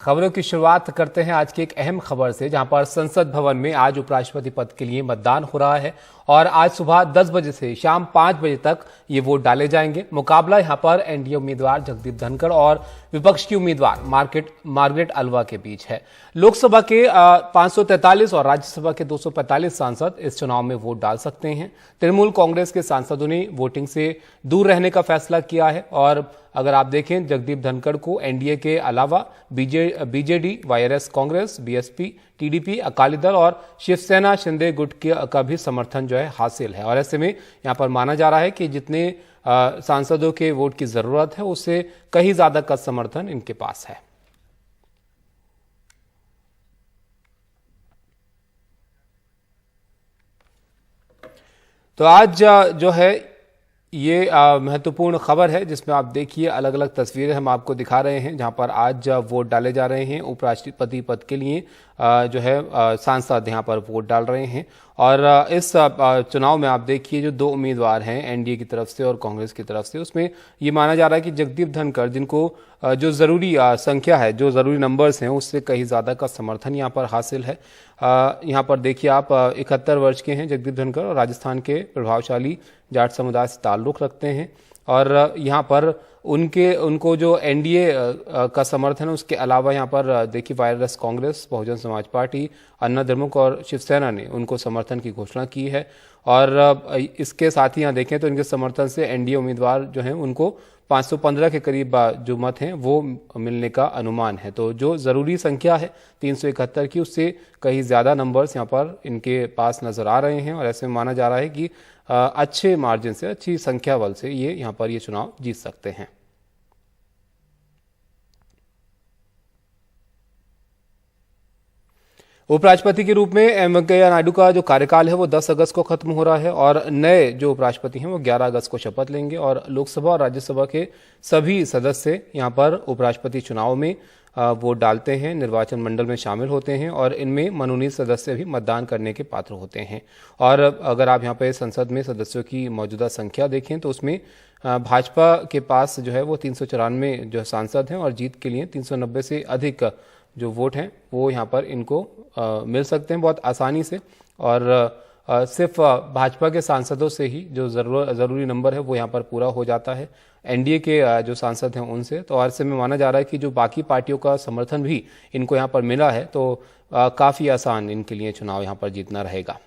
खबरों की शुरुआत करते हैं आज की एक अहम खबर से, जहां पर संसद भवन में आज उपराष्ट्रपति पद के लिए मतदान हो रहा है और आज सुबह 10 बजे से शाम 5 बजे तक ये वोट डाले जाएंगे। मुकाबला यहां पर एनडीए उम्मीदवार जगदीप धनखड़ और विपक्ष की उम्मीदवार मार्गरेट अल्वा के बीच है। लोकसभा के 543 और राज्यसभा के 245 सांसद इस चुनाव में वोट डाल सकते हैं। तृणमूल कांग्रेस के सांसदों ने वोटिंग से दूर रहने का फैसला किया है और अगर आप देखें जगदीप धनखड़ को एनडीए के अलावा BJD, YRS Congress, BSP, TDP, Akali Dal और शिवसेना शिंदे गुट का भी समर्थन जो है हासिल है। और ऐसे में यहां पर माना जा रहा है कि जितने सांसदों के वोट की जरूरत है उससे कहीं ज्यादा का समर्थन इनके पास है। तो आज जो है ये महत्वपूर्ण खबर है जिसमें आप देखिए अलग अलग तस्वीरें हम आपको दिखा रहे हैं, जहां पर आज वोट डाले जा रहे हैं। उपराष्ट्रपति पद के लिए जो है सांसद यहां पर वोट डाल रहे हैं और इस चुनाव में आप देखिए जो दो उम्मीदवार हैं एनडीए की तरफ से और कांग्रेस की तरफ से, उसमें ये माना जा रहा है कि जगदीप धनखड़, जिनको जो जरूरी संख्या है, जो जरूरी नंबर्स हैं, उससे कहीं ज्यादा का समर्थन यहाँ पर हासिल है। यहाँ पर देखिए आप 71 वर्ष के हैं जगदीप धनखड़ और राजस्थान के प्रभावशाली जाट समुदाय से ताल्लुक रखते हैं और यहाँ पर उनको जो एनडीए का समर्थन है उसके अलावा यहाँ पर देखिए वाईआरएस कांग्रेस, बहुजन समाज पार्टी, अन्ना द्रमुक और शिवसेना ने उनको समर्थन की घोषणा की है। और इसके साथ ही यहाँ देखें तो इनके समर्थन से एनडीए उम्मीदवार जो हैं उनको 515 के करीब जो मत हैं वो मिलने का अनुमान है। तो जो जरूरी संख्या है 371 की, उससे कहीं ज्यादा नंबर्स यहाँ पर इनके पास नजर आ रहे हैं और ऐसे में माना जा रहा है कि अच्छे मार्जिन से, अच्छी संख्या बल से ये यहाँ पर ये चुनाव जीत सकते हैं। उपराष्ट्रपति के रूप में एम वेंकैया नायडू का जो कार्यकाल है वो 10 अगस्त को खत्म हो रहा है और नए जो उपराष्ट्रपति हैं वो 11 अगस्त को शपथ लेंगे और लोकसभा और राज्यसभा के सभी सदस्य यहाँ पर उपराष्ट्रपति चुनाव में वोट डालते हैं, निर्वाचन मंडल में शामिल होते हैं और इनमें मनोनीत सदस्य भी मतदान करने के पात्र होते हैं। और अगर आप यहाँ पे संसद में सदस्यों की मौजूदा संख्या देखें तो उसमें भाजपा के पास जो है वो 394 जो सांसद हैं और जीत के लिए 390 से अधिक जो वोट हैं वो यहाँ पर इनको मिल सकते हैं बहुत आसानी से और सिर्फ भाजपा के सांसदों से ही जो जरूरी नंबर है वो यहाँ पर पूरा हो जाता है एनडीए के जो सांसद हैं उनसे। तो ऐसे में माना जा रहा है कि जो बाकी पार्टियों का समर्थन भी इनको यहाँ पर मिला है तो काफी आसान इनके लिए चुनाव यहाँ पर जीतना रहेगा।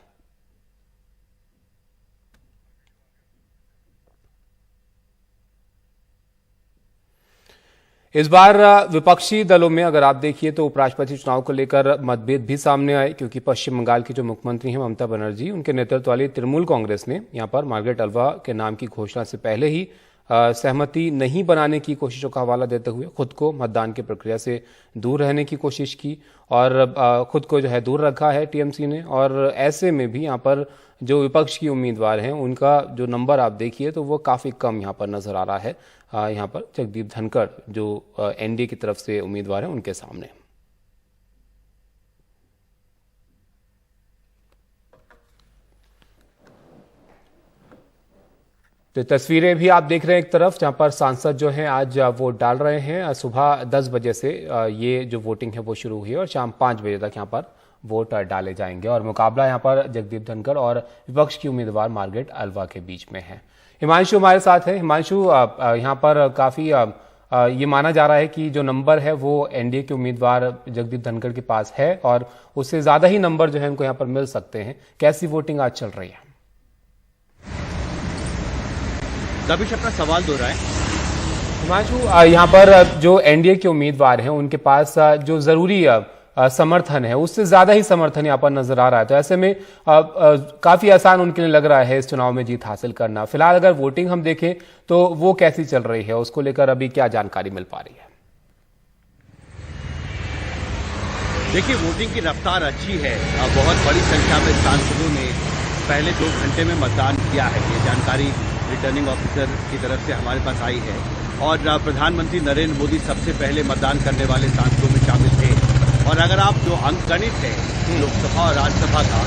इस बार विपक्षी दलों में अगर आप देखिए तो उपराष्ट्रपति चुनाव को लेकर मतभेद भी सामने आए, क्योंकि पश्चिम बंगाल की जो मुख्यमंत्री हैं ममता बनर्जी, उनके नेतृत्व वाली तृणमूल कांग्रेस ने यहां पर मार्गरेट अल्वा के नाम की घोषणा से पहले ही सहमति नहीं बनाने की कोशिशों का हवाला देते हुए खुद को मतदान की प्रक्रिया से दूर रहने की कोशिश की और खुद को जो है दूर रखा है टीएमसी ने। और ऐसे में भी यहाँ पर जो विपक्ष की उम्मीदवार हैं उनका जो नंबर आप देखिए तो वो काफ़ी कम यहाँ पर नजर आ रहा है। यहाँ पर जगदीप धनखड़ जो एनडीए की तरफ से उम्मीदवार हैं उनके सामने। तो तस्वीरें भी आप देख रहे हैं एक तरफ जहां पर सांसद जो हैं आज वोट डाल रहे हैं। सुबह 10 बजे से ये जो वोटिंग है वो शुरू हुई है और शाम 5 बजे तक यहां पर वोट डाले जाएंगे और मुकाबला यहां पर जगदीप धनखड़ और विपक्ष की उम्मीदवार मार्गरेट अल्वा के बीच में है। हिमांशु हमारे साथ है। हिमांशु, यहाँ पर काफी ये माना जा रहा है कि जो नंबर है वो एनडीए के उम्मीदवार जगदीप धनखड़ के पास है और उससे ज्यादा ही नंबर जो है उनको यहाँ पर मिल सकते हैं। कैसी वोटिंग आज चल रही है? दबिश अपना सवाल दोहराए। हिमांशु, यहाँ पर जो एनडीए के उम्मीदवार हैं उनके पास जो जरूरी समर्थन है उससे ज्यादा ही समर्थन यहाँ पर नजर आ रहा है। तो ऐसे में काफी आसान उनके लिए लग रहा है इस चुनाव में जीत हासिल करना। फिलहाल अगर वोटिंग हम देखें तो वो कैसी चल रही है, उसको लेकर अभी क्या जानकारी मिल पा रही है? देखिए, वोटिंग की रफ्तार अच्छी है। बहुत बड़ी संख्या में सांसदों ने पहले 2 घंटे में मतदान किया है। ये जानकारी रिटर्निंग ऑफिसर की तरफ से हमारे पास आई है और प्रधानमंत्री नरेंद्र मोदी सबसे पहले मतदान करने वाले सांसदों में शामिल थे। और अगर आप जो अंकगणित है लोकसभा और राज्यसभा का,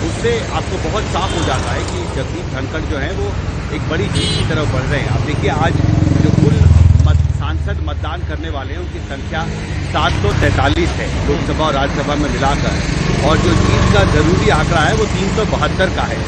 उससे आपको बहुत साफ हो जाता है कि जगदीप धनखड़ जो है वो एक बड़ी जीत की तरफ बढ़ रहे हैं। आप देखिए आज जो कुल सांसद मतदान करने वाले हैं उनकी संख्या 743 है लोकसभा और राज्यसभा में मिलाकर, और जो जीत का जरूरी आंकड़ा है वो 372 का है,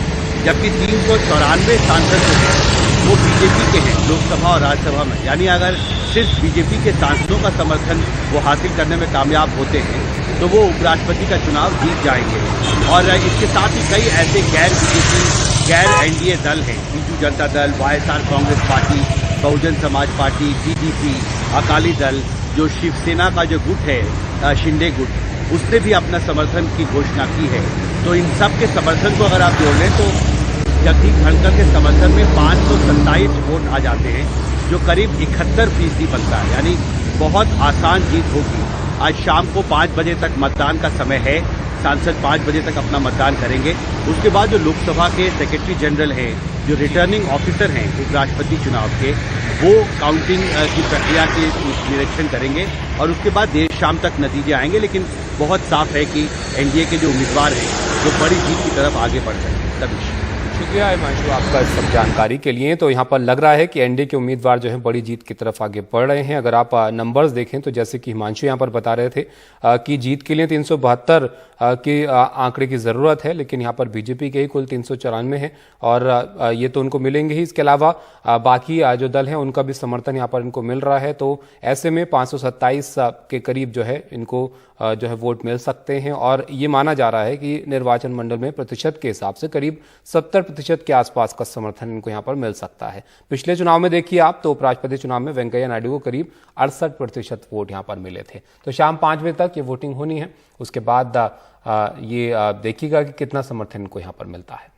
जबकि 394 सांसद जो हैं वो बीजेपी के हैं लोकसभा और राज्यसभा में। यानी अगर सिर्फ बीजेपी के सांसदों का समर्थन वो हासिल करने में कामयाब होते हैं तो वो उपराष्ट्रपति का चुनाव जीत जाएंगे। और इसके साथ ही कई ऐसे गैर बीजेपी, गैर एनडीए दल हैं, Biju Janata Dal, YSR Congress party, Bahujan Samaj party, TDP, Akali Dal, जो शिवसेना का जो गुट है शिंदे गुट, उसने भी अपना समर्थन की घोषणा की है। तो इन सब के समर्थन को अगर आप जोड़ लें तो जगदीप धनखड़ के समर्थन में 527 वोट आ जाते हैं, जो करीब 71% बनता है। यानी बहुत आसान जीत होगी। आज शाम को 5 बजे तक मतदान का समय है, सांसद 5 बजे तक अपना मतदान करेंगे। उसके बाद जो लोकसभा के सेक्रेटरी जनरल हैं, जो रिटर्निंग ऑफिसर हैं उपराष्ट्रपति चुनाव के, वो काउंटिंग की प्रक्रिया के निरीक्षण करेंगे और उसके बाद देर शाम तक नतीजे आएंगे। लेकिन बहुत साफ है कि एनडीए के जो उम्मीदवार हैं वो बड़ी जीत की तरफ आगे बढ़ रहे हैं। तभी शुक्रिया हिमांशु आपका इस सब जानकारी के लिए। तो यहाँ पर लग रहा है कि एनडीए के उम्मीदवार जो है बड़ी जीत की तरफ आगे बढ़ रहे हैं। अगर आप नंबर्स देखें तो जैसे कि हिमांशु यहाँ पर बता रहे थे कि जीत के लिए 372 के आंकड़े की जरूरत है, लेकिन यहाँ पर बीजेपी के ही कुल 394 है और ये तो उनको मिलेंगे ही। इसके अलावा बाकी जो दल हैं उनका भी समर्थन यहाँ पर इनको मिल रहा है। तो ऐसे में 527 के करीब जो है इनको जो है वोट मिल सकते हैं और ये माना जा रहा है कि निर्वाचन मंडल में प्रतिशत के हिसाब से करीब 70% के आसपास का समर्थन इनको यहाँ पर मिल सकता है। पिछले चुनाव में देखिए आप तो उपराष्ट्रपति चुनाव में वेंकैया नायडू को करीब 68% वोट यहाँ पर मिले थे। तो शाम 5 बजे तक ये वोटिंग होनी है, उसके बाद ये देखिएगा कि कितना समर्थन इनको यहाँ पर मिलता है।